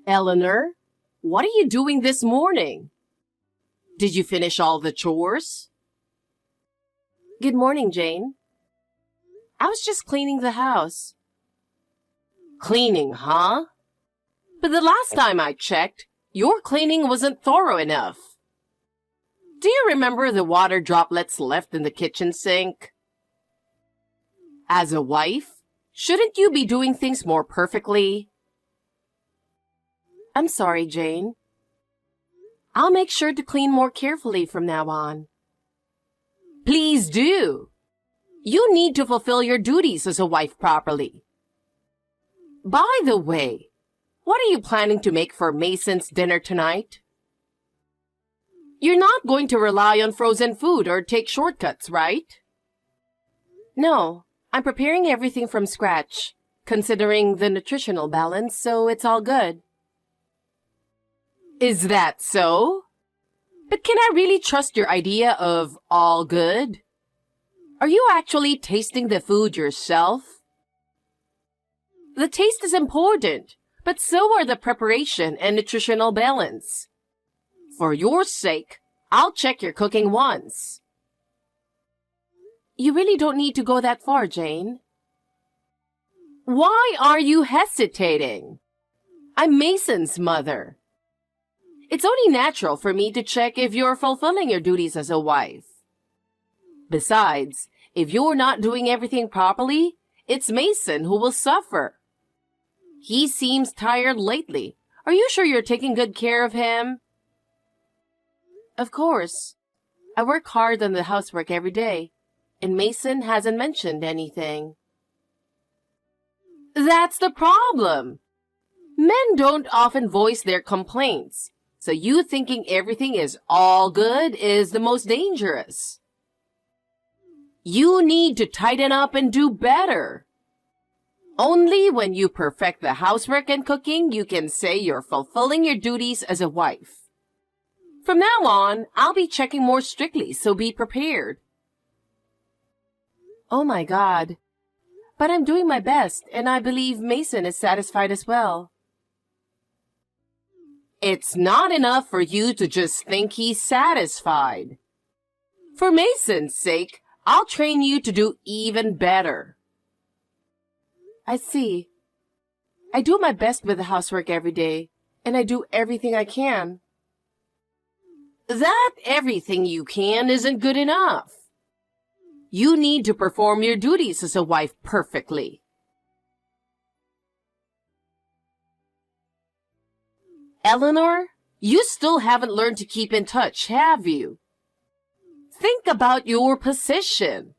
Eleanor, what are you doing this morning? Did you finish all the chores? Good morning, Jane. I was just cleaning the house. Cleaning, huh? But the last time I checked, your cleaning wasn't thorough enough. Do you remember the water droplets left in the kitchen sink? As a wife, shouldn't you be doing things more perfectly? I'm sorry, Jane. I'll make sure to clean more carefully from now on. Please do. You need to fulfill your duties as a wife properly. By the way, what are you planning to make for Mason's dinner tonight? You're not going to rely on frozen food or take shortcuts, right? No, I'm preparing everything from scratch, considering the nutritional balance, so it's all good. Is that so? But can I really trust your idea of all good? Are you actually tasting the food yourself? The taste is important, but so are the preparation and nutritional balance. For your sake, I'll check your cooking once. You really don't need to go that far, Jane. Why are you hesitating? I'm Mason's mother. It's only natural for me to check if you're fulfilling your duties as a wife. Besides, if you're not doing everything properly, it's Mason who will suffer. He seems tired lately. Are you sure you're taking good care of him? Of course. I work hard on the housework every day, and Mason hasn't mentioned anything. That's the problem. Men don't often voice their complaints, so you thinking everything is all good is the most dangerous. You need to tighten up and do better. Only when you perfect the housework and cooking, you can say you're fulfilling your duties as a wife. From now on, I'll be checking more strictly, so be prepared. Oh my God. But I'm doing my best, and I believe Mason is satisfied as well. It's not enough for you to just think he's satisfied. For Mason's sake, I'll train you to do even better. I see. I do my best with the housework every day, and I do everything I can. That everything you can isn't good enough. You need to perform your duties as a wife perfectly. Eleanor, you still haven't learned to keep in touch, have you? Think about your position.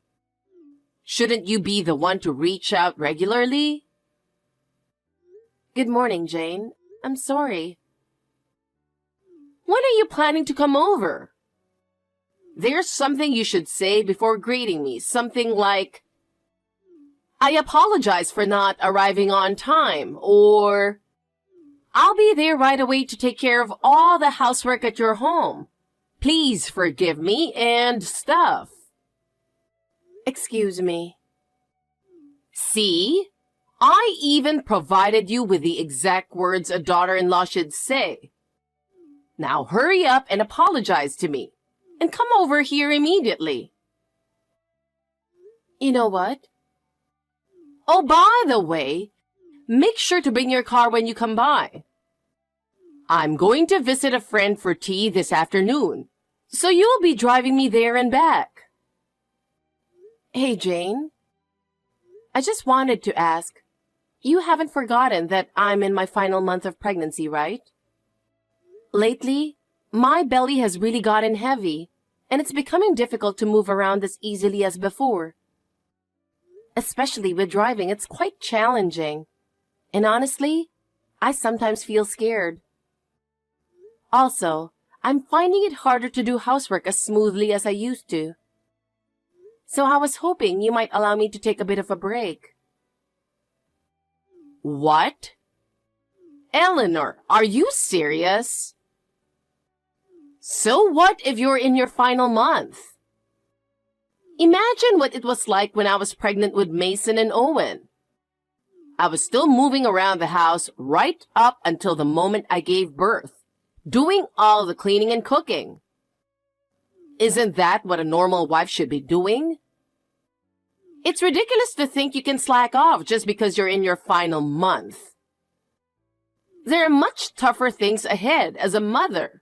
Shouldn't you be the one to reach out regularly? Good morning, Jane. I'm sorry. When are you planning to come over? There's something you should say before greeting me, something like, I apologize for not arriving on time, or I'll be there right away to take care of all the housework at your home. Please forgive me and stuff. Excuse me. See? I even provided you with the exact words a daughter-in-law should say. Now hurry up and apologize to me, and come over here immediately. You know what? Oh, by the way, make sure to bring your car when you come by. I'm going to visit a friend for tea this afternoon, so you'll be driving me there and back. Hey, Jane. I just wanted to ask, you haven't forgotten that I'm in my final month of pregnancy, right? Lately, my belly has really gotten heavy, and it's becoming difficult to move around as easily as before. Especially with driving, it's quite challenging. And honestly, I sometimes feel scared. Also, I'm finding it harder to do housework as smoothly as I used to. So I was hoping you might allow me to take a bit of a break. What? Eleanor, are you serious? So what if you're in your final month? Imagine what it was like when I was pregnant with Mason and Owen. I was still moving around the house right up until the moment I gave birth, doing all the cleaning and cooking. Isn't that what a normal wife should be doing? It's ridiculous to think you can slack off just because you're in your final month. There are much tougher things ahead as a mother.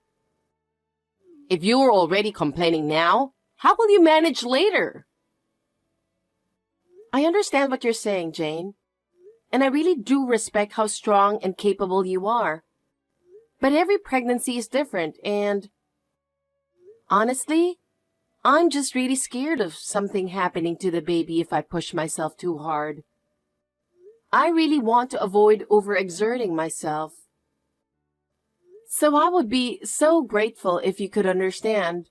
If you are already complaining now, how will you manage later? I understand what you're saying, Jane, and I really do respect how strong and capable you are. But every pregnancy is different, and honestly, I'm just really scared of something happening to the baby if I push myself too hard. I really want to avoid overexerting myself. So I would be so grateful if you could understand.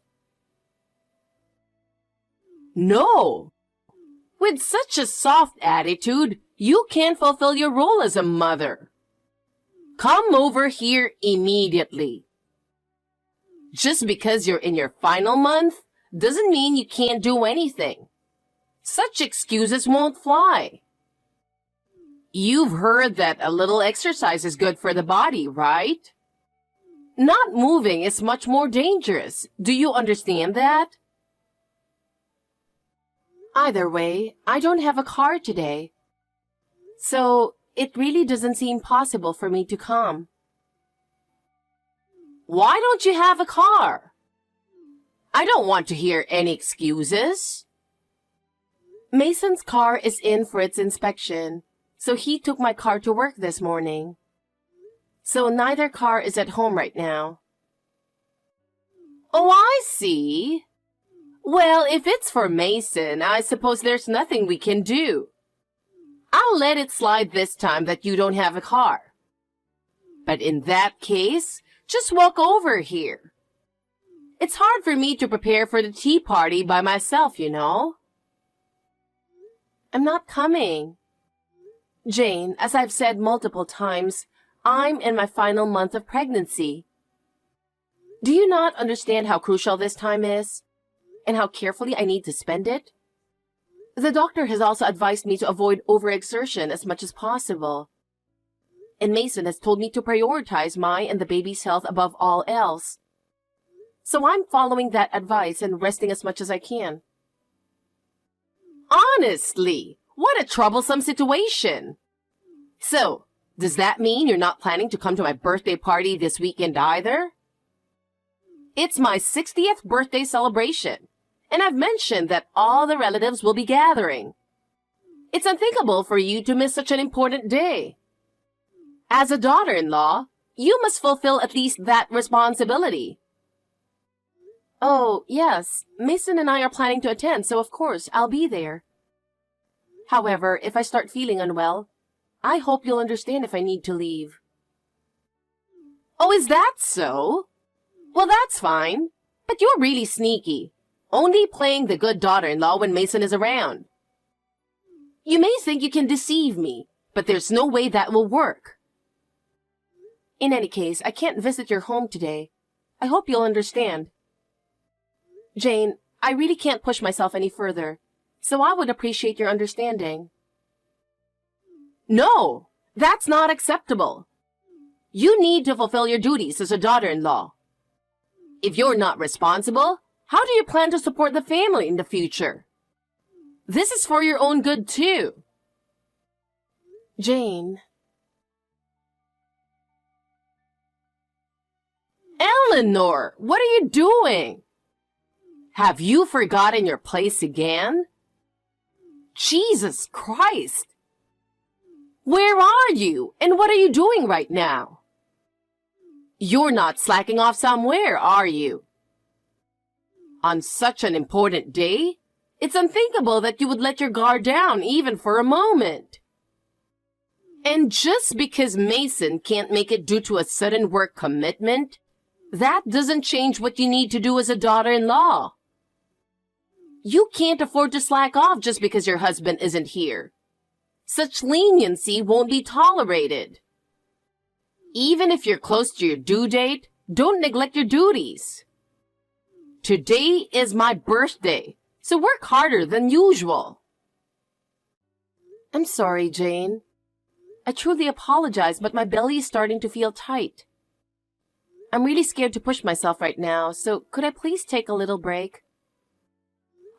No! With such a soft attitude, you can't fulfill your role as a mother. Come over here immediately. Just because you're in your final month doesn't mean you can't do anything. Such excuses won't fly. You've heard that a little exercise is good for the body, right? Not moving is much more dangerous. Do you understand that? Either way, I don't have a car today. So it really doesn't seem possible for me to come. Why don't you have a car? I don't want to hear any excuses. Mason's car is in for its inspection, so he took my car to work this morning. So neither car is at home right now. Oh, I see. Well, if it's for Mason, I suppose there's nothing we can do. I'll let it slide this time that you don't have a car. But in that case, just walk over here. It's hard for me to prepare for the tea party by myself, you know. I'm not coming. Jane, as I've said multiple times, I'm in my final month of pregnancy. Do you not understand how crucial this time is? And how carefully I need to spend it? The doctor has also advised me to avoid overexertion as much as possible. And Mason has told me to prioritize my and the baby's health above all else. So I'm following that advice and resting as much as I can. Honestly, what a troublesome situation. So, does that mean you're not planning to come to my birthday party this weekend either? It's my 60th birthday celebration, and I've mentioned that all the relatives will be gathering. It's unthinkable for you to miss such an important day. As a daughter-in-law, you must fulfill at least that responsibility. Oh, yes, Mason and I are planning to attend, so of course I'll be there. However, if I start feeling unwell, I hope you'll understand if I need to leave. Oh, is that so? Well, that's fine, but you're really sneaky, only playing the good daughter-in-law when Mason is around. You may think you can deceive me, but there's no way that will work. In any case, I can't visit your home today. I hope you'll understand. Jane, I really can't push myself any further, so I would appreciate your understanding. No, that's not acceptable. You need to fulfill your duties as a daughter-in-law. If you're not responsible, how do you plan to support the family in the future? This is for your own good, too. Jane. Eleanor, what are you doing? Have you forgotten your place again? Jesus Christ! Where are you, and what are you doing right now? You're not slacking off somewhere, are you? On such an important day, it's unthinkable that you would let your guard down even for a moment. And just because Mason can't make it due to a sudden work commitment, that doesn't change what you need to do as a daughter-in-law. You can't afford to slack off just because your husband isn't here. Such leniency won't be tolerated. Even if you're close to your due date, don't neglect your duties. Today is my birthday, so work harder than usual. I'm sorry, Jane. I truly apologize, but my belly is starting to feel tight. I'm really scared to push myself right now, so could I please take a little break?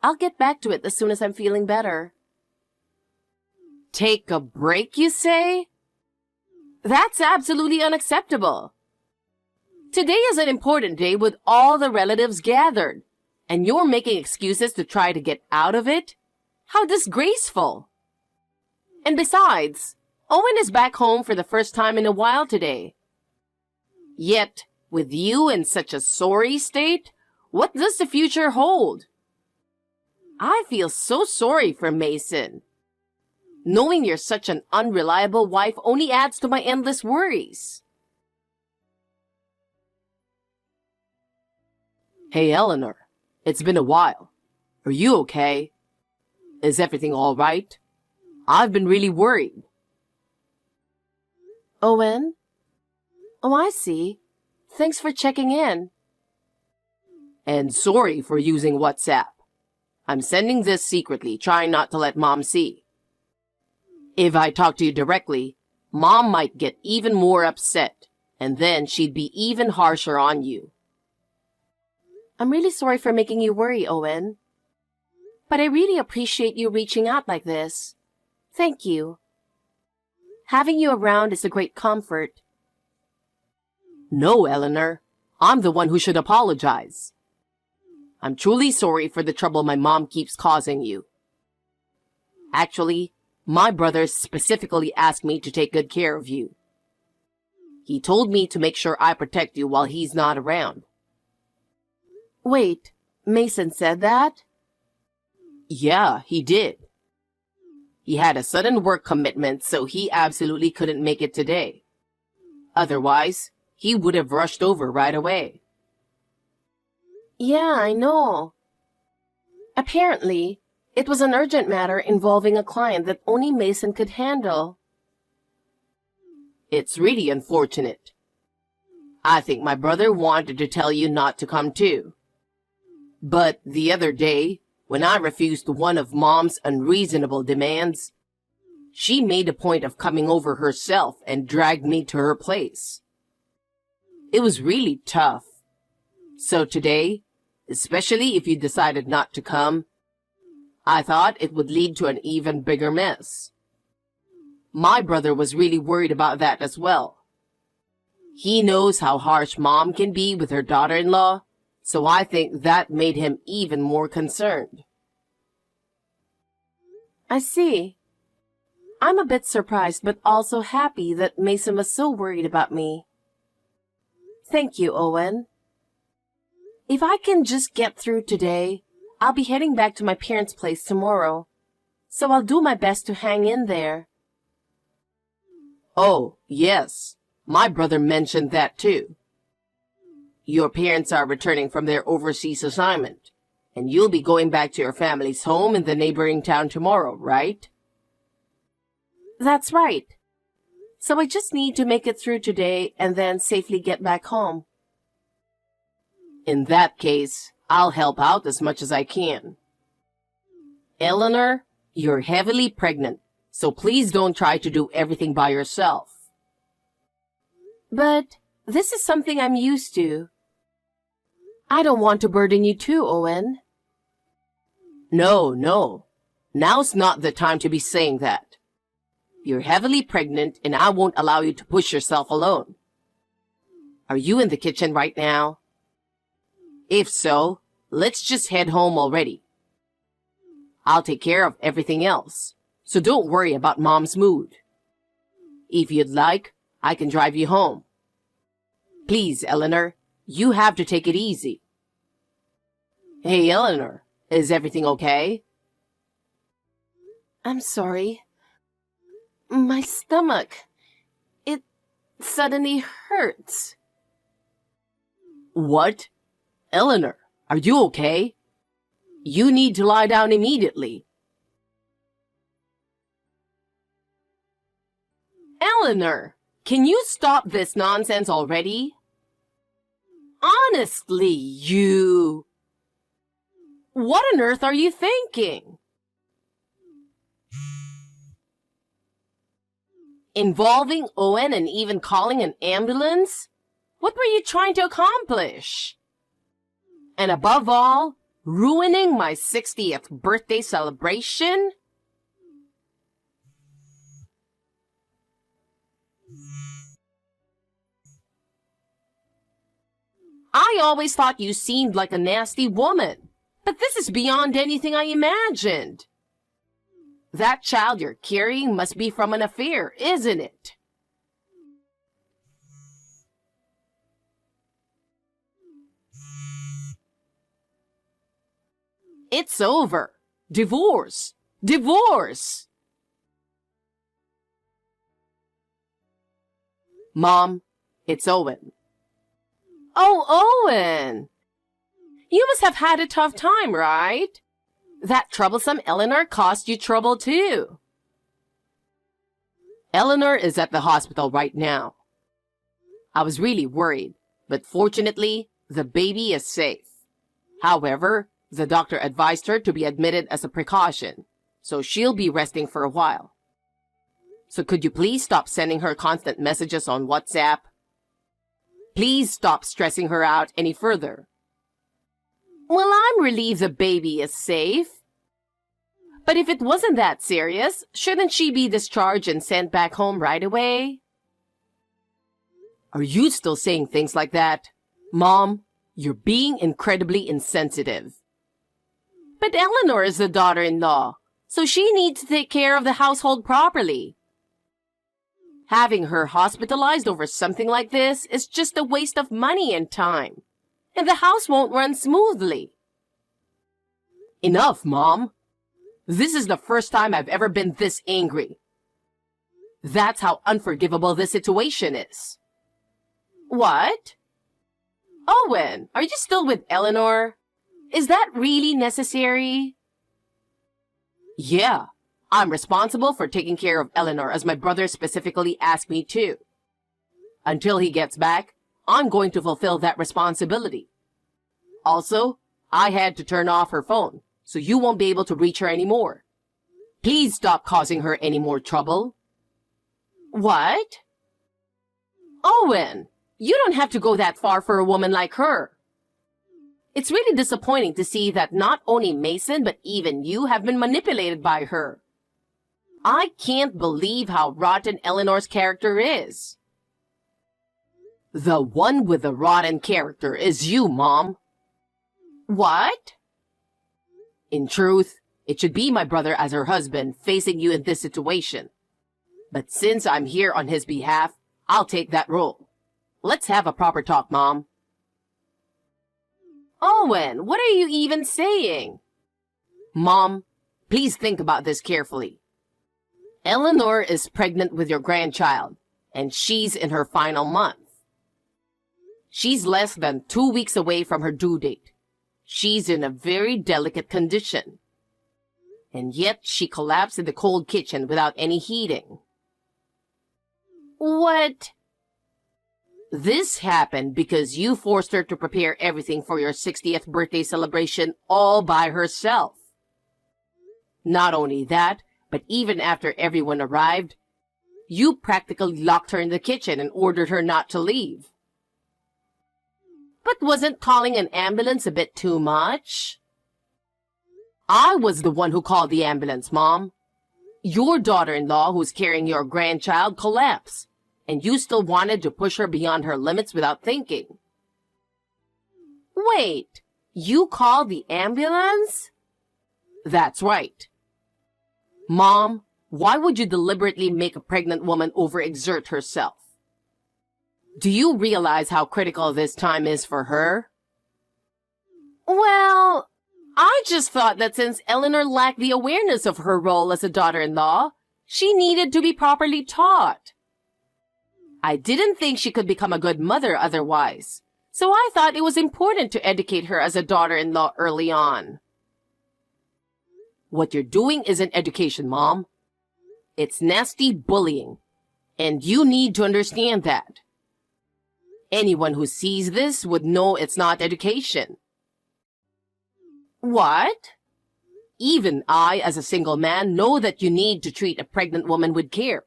I'll get back to it as soon as I'm feeling better. Take a break, you say? That's absolutely unacceptable. Today is an important day with all the relatives gathered, and you're making excuses to try to get out of it? How disgraceful! And besides, Owen is back home for the first time in a while today. Yet, with you in such a sorry state, what does the future hold? I feel so sorry for Mason. Knowing you're such an unreliable wife only adds to my endless worries. Hey, Eleanor. It's been a while. Are you okay? Is everything all right? I've been really worried. Owen? Oh, I see. Thanks for checking in. And sorry for using WhatsApp. I'm sending this secretly, trying not to let Mom see. If I talk to you directly, Mom might get even more upset, and then she'd be even harsher on you. I'm really sorry for making you worry, Owen. But I really appreciate you reaching out like this. Thank you. Having you around is a great comfort. No, Eleanor. I'm the one who should apologize. I'm truly sorry for the trouble my mom keeps causing you. Actually, my brother specifically asked me to take good care of you. He told me to make sure I protect you while he's not around. Wait, Mason said that? Yeah, he did. He had a sudden work commitment, so he absolutely couldn't make it today. Otherwise, he would have rushed over right away. Yeah, I know. Apparently, it was an urgent matter involving a client that only Mason could handle. It's really unfortunate. I think my brother wanted to tell you not to come too. But the other day, when I refused one of Mom's unreasonable demands, she made a point of coming over herself and dragged me to her place. It was really tough. So today, especially if you decided not to come, I thought it would lead to an even bigger mess. My brother was really worried about that as well. He knows how harsh Mom can be with her daughter-in-law, so I think that made him even more concerned. I see. I'm a bit surprised but also happy that Mason was so worried about me. Thank you, Owen. If I can just get through today, I'll be heading back to my parents' place tomorrow, so I'll do my best to hang in there. Oh, yes. My brother mentioned that too. Your parents are returning from their overseas assignment, and you'll be going back to your family's home in the neighboring town tomorrow, right? That's right. So I just need to make it through today and then safely get back home. In that case, I'll help out as much as I can. Eleanor, you're heavily pregnant, so please don't try to do everything by yourself. But this is something I'm used to. I don't want to burden you too, Owen. No. Now's not the time to be saying that. You're heavily pregnant and I won't allow you to push yourself alone. Are you in the kitchen right now? If so, let's just head home already. I'll take care of everything else, so don't worry about Mom's mood. If you'd like, I can drive you home. Please, Eleanor, you have to take it easy. Hey, Eleanor, is everything okay? I'm sorry. My stomach. It suddenly hurts. What? Eleanor, are you okay? You need to lie down immediately. Eleanor, can you stop this nonsense already? Honestly, you... What on earth are you thinking? Involving Owen and even calling an ambulance? What were you trying to accomplish? And above all, ruining my 60th birthday celebration? I always thought you seemed like a nasty woman, but this is beyond anything I imagined. That child you're carrying must be from an affair, isn't it? It's over. Divorce. Divorce. Mom, it's Owen. Oh, Owen! You must have had a tough time, right? That troublesome Eleanor caused you trouble too. Eleanor is at the hospital right now. I was really worried, but fortunately, the baby is safe. However, the doctor advised her to be admitted as a precaution, so she'll be resting for a while. So could you please stop sending her constant messages on WhatsApp? Please stop stressing her out any further. Well, I'm relieved the baby is safe. But if it wasn't that serious, shouldn't she be discharged and sent back home right away? Are you still saying things like that? Mom, you're being incredibly insensitive. But Eleanor is the daughter-in-law, so she needs to take care of the household properly. Having her hospitalized over something like this is just a waste of money and time, and the house won't run smoothly. Enough, Mom. This is the first time I've ever been this angry. That's how unforgivable this situation is. What? Owen, are you still with Eleanor? Is that really necessary? Yeah, I'm responsible for taking care of Eleanor as my brother specifically asked me to. Until he gets back, I'm going to fulfill that responsibility. Also, I had to turn off her phone, so you won't be able to reach her anymore. Please stop causing her any more trouble. What? Owen, you don't have to go that far for a woman like her. It's really disappointing to see that not only Mason, but even you have been manipulated by her. I can't believe how rotten Eleanor's character is. The one with the rotten character is you, Mom. What? In truth, it should be my brother as her husband facing you in this situation. But since I'm here on his behalf, I'll take that role. Let's have a proper talk, Mom. Owen, what are you even saying? Mom, please think about this carefully. Eleanor is pregnant with your grandchild, and she's in her final month. She's less than 2 weeks away from her due date. She's in a very delicate condition. And yet she collapsed in the cold kitchen without any heating. What? This happened because you forced her to prepare everything for your 60th birthday celebration all by herself. Not only that, but even after everyone arrived, you practically locked her in the kitchen and ordered her not to leave. But wasn't calling an ambulance a bit too much? I was the one who called the ambulance, Mom. Your daughter-in-law, who's carrying your grandchild, collapsed, and you still wanted to push her beyond her limits without thinking. Wait, you called the ambulance? That's right. Mom, why would you deliberately make a pregnant woman overexert herself? Do you realize how critical this time is for her? Well, I just thought that since Eleanor lacked the awareness of her role as a daughter-in-law, she needed to be properly taught. I didn't think she could become a good mother otherwise, so I thought it was important to educate her as a daughter-in-law early on. What you're doing isn't education, Mom. It's nasty bullying, and you need to understand that. Anyone who sees this would know it's not education. What? Even I, as a single man, know that you need to treat a pregnant woman with care.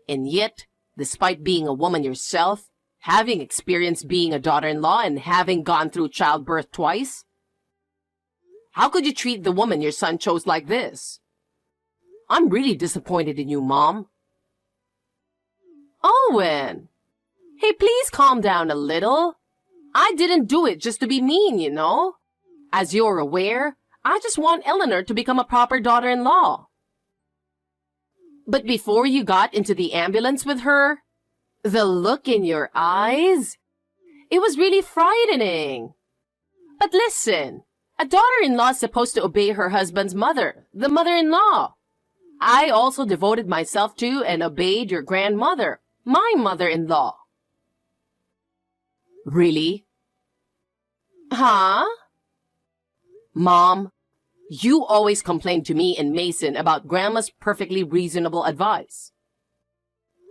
And yet, despite being a woman yourself, having experienced being a daughter-in-law and having gone through childbirth twice, how could you treat the woman your son chose like this? I'm really disappointed in you, Mom. Owen! Hey, please calm down a little. I didn't do it just to be mean, you know. As you're aware, I just want Eleanor to become a proper daughter-in-law. But before you got into the ambulance with her, the look in your eyes, it was really frightening. But listen, a daughter-in-law is supposed to obey her husband's mother, the mother-in-law. I also devoted myself to and obeyed your grandmother, my mother-in-law. Really? Huh? Mom, you always complain to me and Mason about Grandma's perfectly reasonable advice.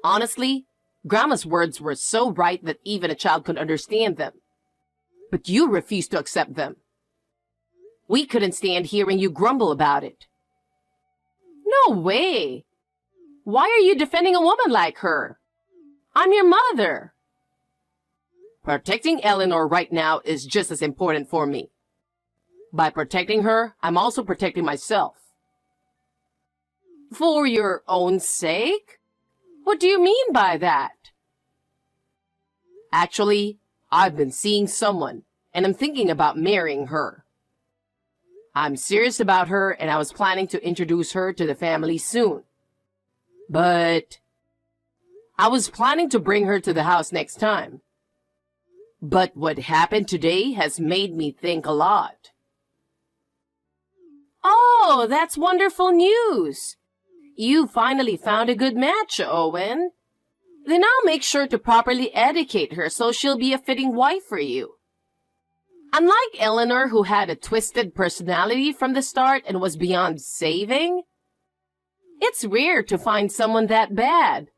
Honestly, Grandma's words were so right that even a child could understand them. But you refused to accept them. We couldn't stand hearing you grumble about it. No way! Why are you defending a woman like her? I'm your mother. Protecting Eleanor right now is just as important for me. By protecting her, I'm also protecting myself. For your own sake? What do you mean by that? Actually, I've been seeing someone, and I'm thinking about marrying her. I'm serious about her, and I was planning to introduce her to the family soon. But I was planning to bring her to the house next time. But what happened today has made me think a lot. Oh, that's wonderful news. You finally found a good match, Owen. Then I'll make sure to properly educate her so she'll be a fitting wife for you. Unlike Eleanor, who had a twisted personality from the start and was beyond saving, it's rare to find someone that bad.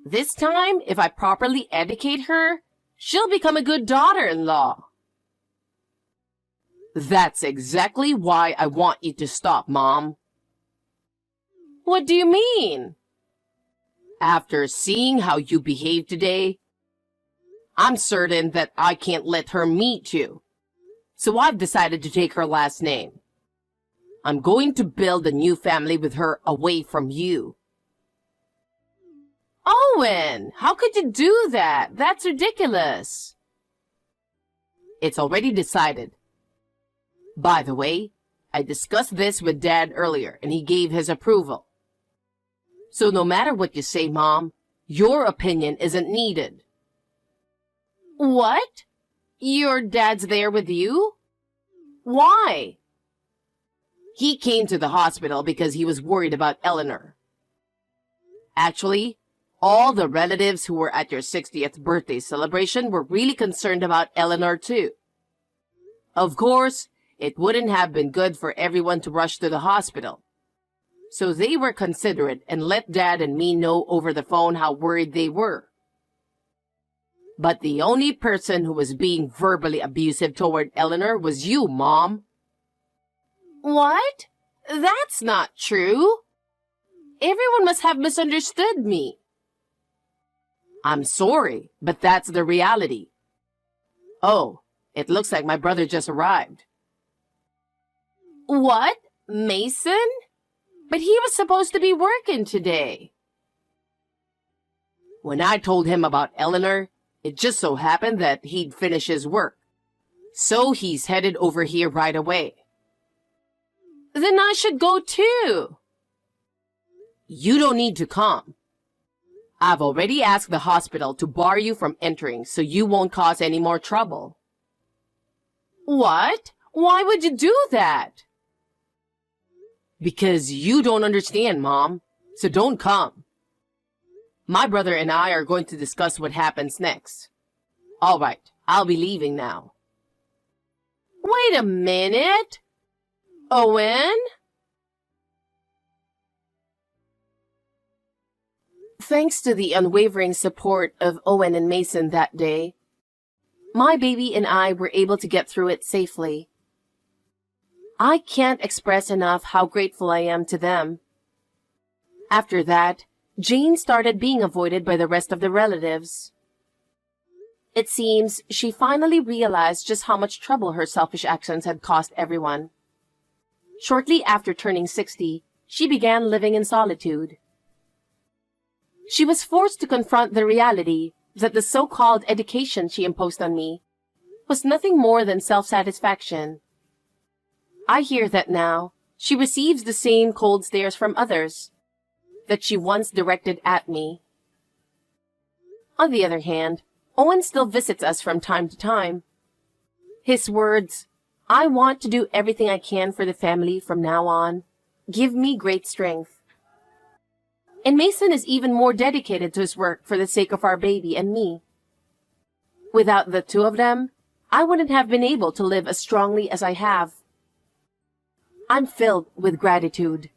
This time, if I properly educate her, she'll become a good daughter-in-law. That's exactly why I want you to stop, Mom. What do you mean? After seeing how you behaved today, I'm certain that I can't let her meet you. So I've decided to take her last name. I'm going to build a new family with her away from you. Owen, how could you do that? That's ridiculous. It's already decided. By the way, I discussed this with Dad earlier, and he gave his approval. So no matter what you say, Mom, your opinion isn't needed. What? Your dad's there with you? Why? He came to the hospital because he was worried about Eleanor. Actually, all the relatives who were at your 60th birthday celebration were really concerned about Eleanor too. Of course, it wouldn't have been good for everyone to rush to the hospital. So they were considerate and let Dad and me know over the phone how worried they were. But the only person who was being verbally abusive toward Eleanor was you, Mom. What? That's not true. Everyone must have misunderstood me. I'm sorry, but that's the reality. Oh, it looks like my brother just arrived. What? Mason? But he was supposed to be working today. When I told him about Eleanor, it just so happened that he'd finish his work. So he's headed over here right away. Then I should go too. You don't need to come. I've already asked the hospital to bar you from entering so you won't cause any more trouble. What? Why would you do that? Because you don't understand, Mom, so don't come. My brother and I are going to discuss what happens next. All right, I'll be leaving now. Wait a minute. Owen? Thanks to the unwavering support of Owen and Mason that day, my baby and I were able to get through it safely. I can't express enough how grateful I am to them. After that, Jane started being avoided by the rest of the relatives. It seems she finally realized just how much trouble her selfish actions had cost everyone. Shortly after turning 60, she began living in solitude. She was forced to confront the reality that the so-called education she imposed on me was nothing more than self-satisfaction. I hear that now she receives the same cold stares from others that she once directed at me. On the other hand, Owen still visits us from time to time. His words, "I want to do everything I can for the family from now on," give me great strength. And Mason is even more dedicated to his work for the sake of our baby and me. Without the two of them, I wouldn't have been able to live as strongly as I have. I'm filled with gratitude.